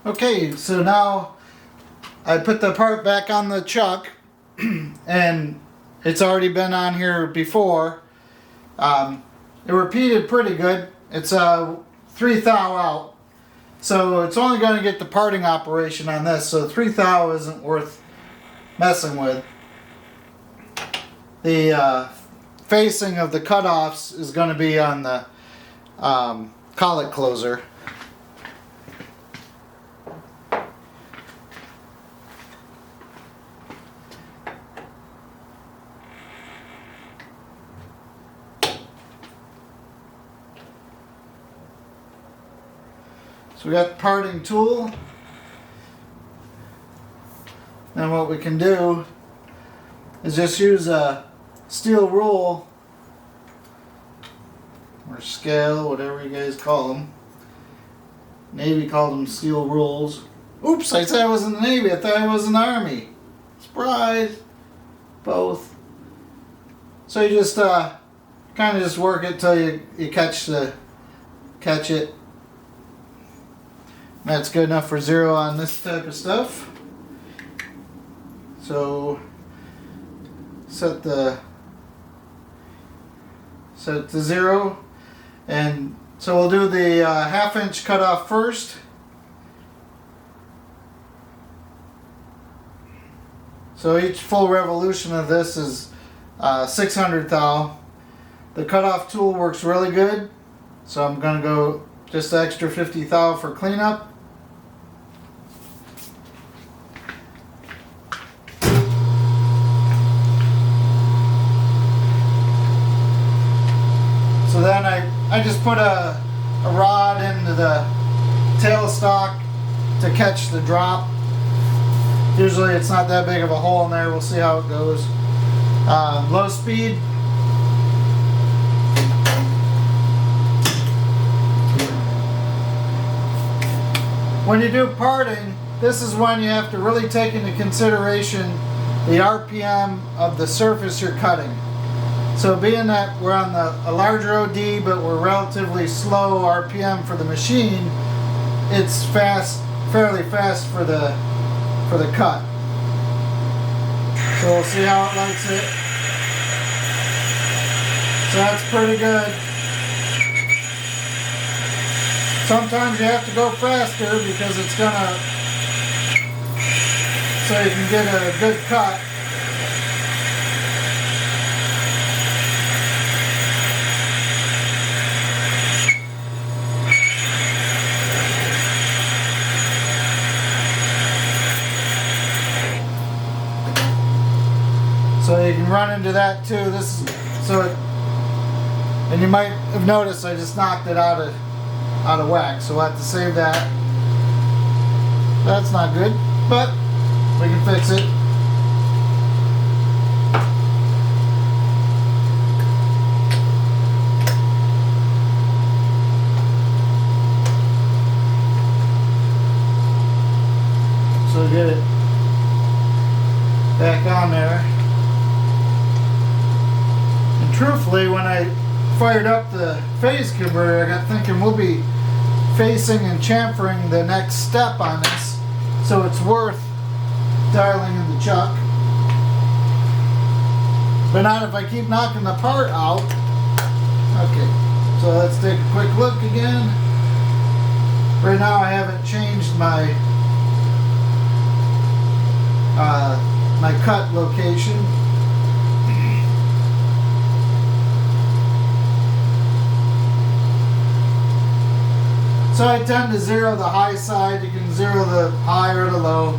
Okay, so now I put the part back on the chuck and it's already been on here before. It repeated pretty good. It's 3 thou out. So it's only going to get the parting operation on this, so 3 thou isn't worth messing with. The facing of the cutoffs is going to be on the collet closer. So we got the parting tool. And what we can do is just use a steel rule or scale, whatever you guys call them. Navy called them steel rules. Oops, I said I was in the Navy. I thought I was in the Army. Surprise! Both. So you just kind of just work it till you catch it. That's good enough for 0 on this type of stuff. So set it to 0, and so we'll do the 1/2 inch cutoff first. So each full revolution of this is 600 thou. The cutoff tool works really good, so I'm going to go just the extra 50 thou for cleanup. So then I just put a rod into the tailstock to catch the drop. Usually it's not that big of a hole in there. We'll see how it goes. Low speed. When you do parting, this is when you have to really take into consideration the RPM of the surface you're cutting. So being that we're on a larger OD, but we're relatively slow RPM for the machine, it's fairly fast for the cut. So we'll see how it likes it. So that's pretty good. Sometimes you have to go faster because it's gonna, so you can get a good cut. So you can run into that too. And you might have noticed I just knocked it out of whack. So we'll have to save that. That's not good, but we can fix it. So get it back on there. Truthfully, when I fired up the phase converter, I got thinking we'll be facing and chamfering the next step on this, so it's worth dialing in the chuck. But not if I keep knocking the part out. Okay, so let's take a quick look again. Right now I haven't changed my my cut location. So I tend to zero the high side. You can zero the high or the low.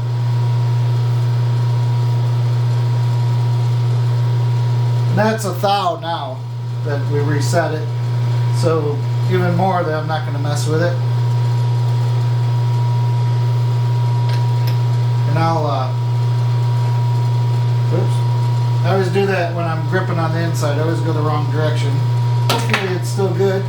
And that's 1 thou now that we reset it. So even more that I'm not going to mess with it. And oops. I always do that when I'm gripping on the inside. I always go the wrong direction. Hopefully it's still good.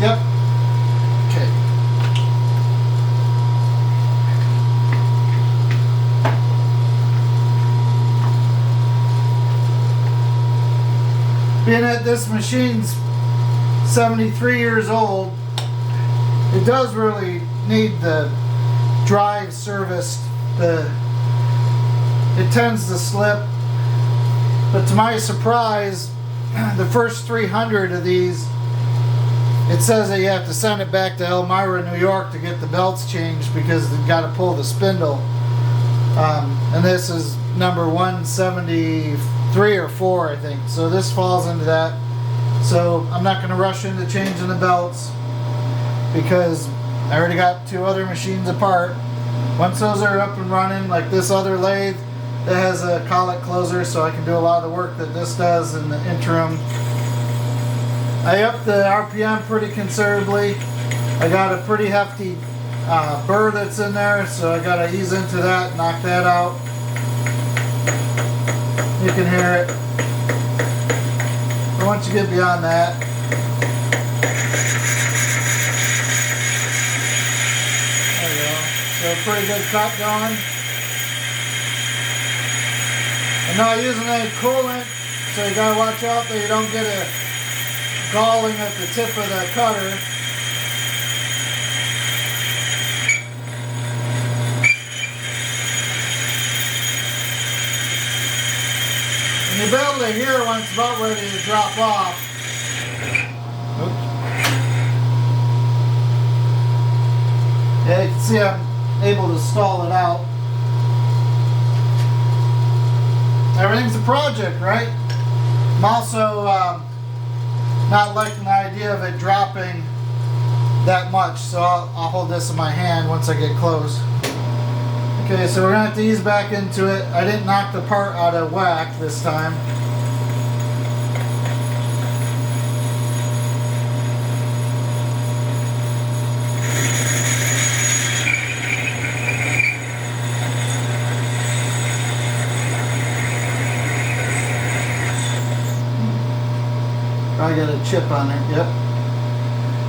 Yep. Okay. being that this machine's 73 years old, it does really need the drive serviced. It tends to slip, but to my surprise, the first 300 of these, it says that you have to send it back to Elmira, New York to get the belts changed because they've got to pull the spindle. And this is number 173 or 4, I think. So this falls into that. So I'm not going to rush into changing the belts because I already got 2 other machines apart. Once those are up and running, like this other lathe, it has a collet closer, so I can do a lot of the work that this does in the interim. I upped the RPM pretty considerably. I got a pretty hefty burr that's in there, so I got to ease into that, knock that out. You can hear it. But once you get beyond that, there you go. So pretty good cut going. I'm not using any coolant, so you gotta watch out that you don't get a galling at the tip of the cutter. And you'll be able to hear when it's about ready to drop off. Oops. Yeah, you can see I'm able to stall it out. Everything's a project, right? I'm also not liking the idea of it dropping that much, so I'll hold this in my hand once I get close. Okay, so we're going to have to ease back into it. I didn't knock the part out of whack this time. I got a chip on there, yep.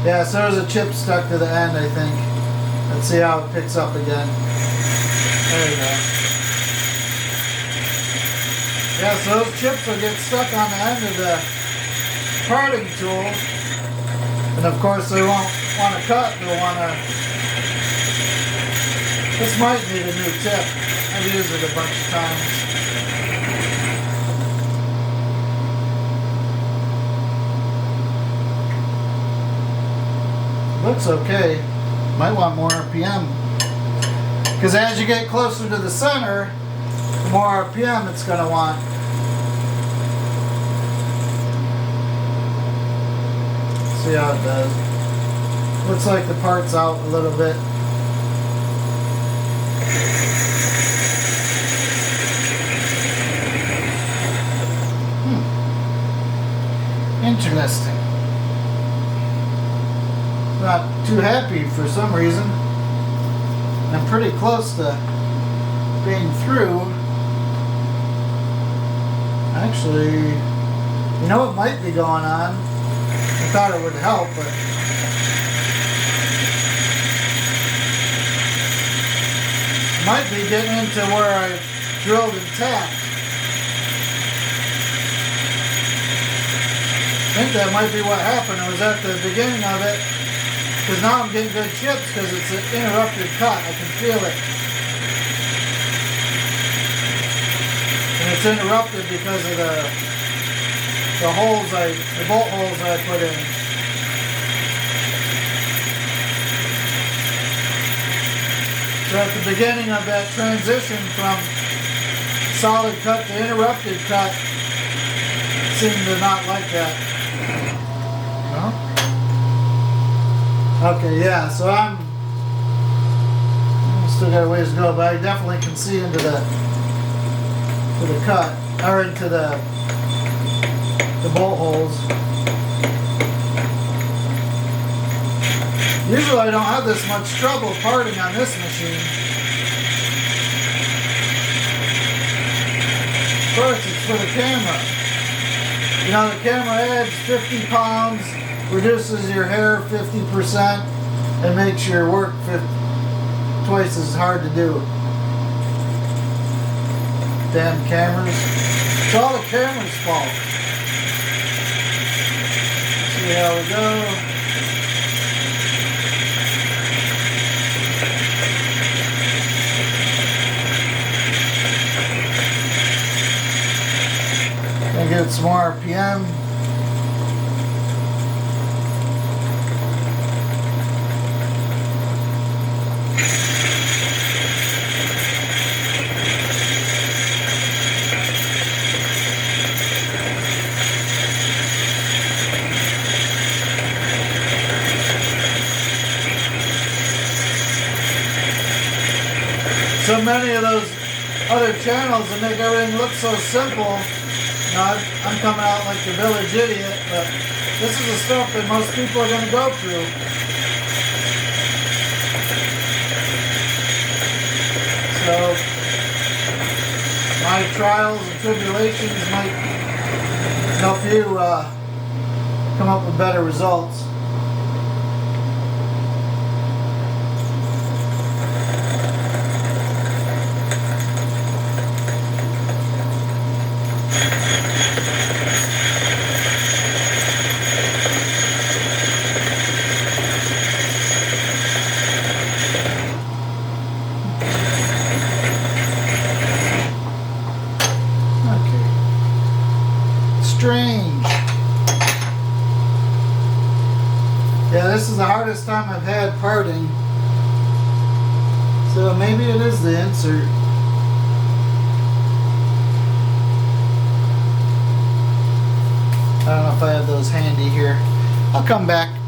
Yeah, so there's a chip stuck to the end, I think. Let's see how it picks up again. There you go. Yeah, so those chips will get stuck on the end of the parting tool. And of course they won't want to cut, they'll want to... This might need a new tip. I've used it a bunch of times. Looks okay. Might want more RPM. Because as you get closer to the center, the more RPM it's going to want. See how it does. Looks like the part's out a little bit. Interesting. Not too happy for some reason. I'm pretty close to being through. Actually, you know what might be going on? I thought it would help, but I might be getting into where I drilled and tapped. I think that might be what happened. It was at the beginning of it. Because now I'm getting good chips because it's an interrupted cut. I can feel it. And it's interrupted because of the holes the bolt holes I put in. So at the beginning of that transition from solid cut to interrupted cut, seemed to not like that. No? Okay, yeah, so I'm still got a ways to go, but I definitely can see into the cut, or into the bolt holes. Usually I don't have this much trouble parting on this machine. Of course, it's for the camera. You know, the camera adds 50 pounds, reduces your hair 50%, and makes your work twice as hard to do. Damn cameras. It's all the camera's fault. See how we go. Gonna get some more RPM. So many of those other channels that make everything look so simple. Now, I'm coming out like the village idiot, but this is the stuff that most people are going to go through. So, my trials and tribulations might help you come up with better results. Strange. Yeah, this is the hardest time I've had parting. So maybe it is the insert. I don't know if I have those handy here. I'll come back.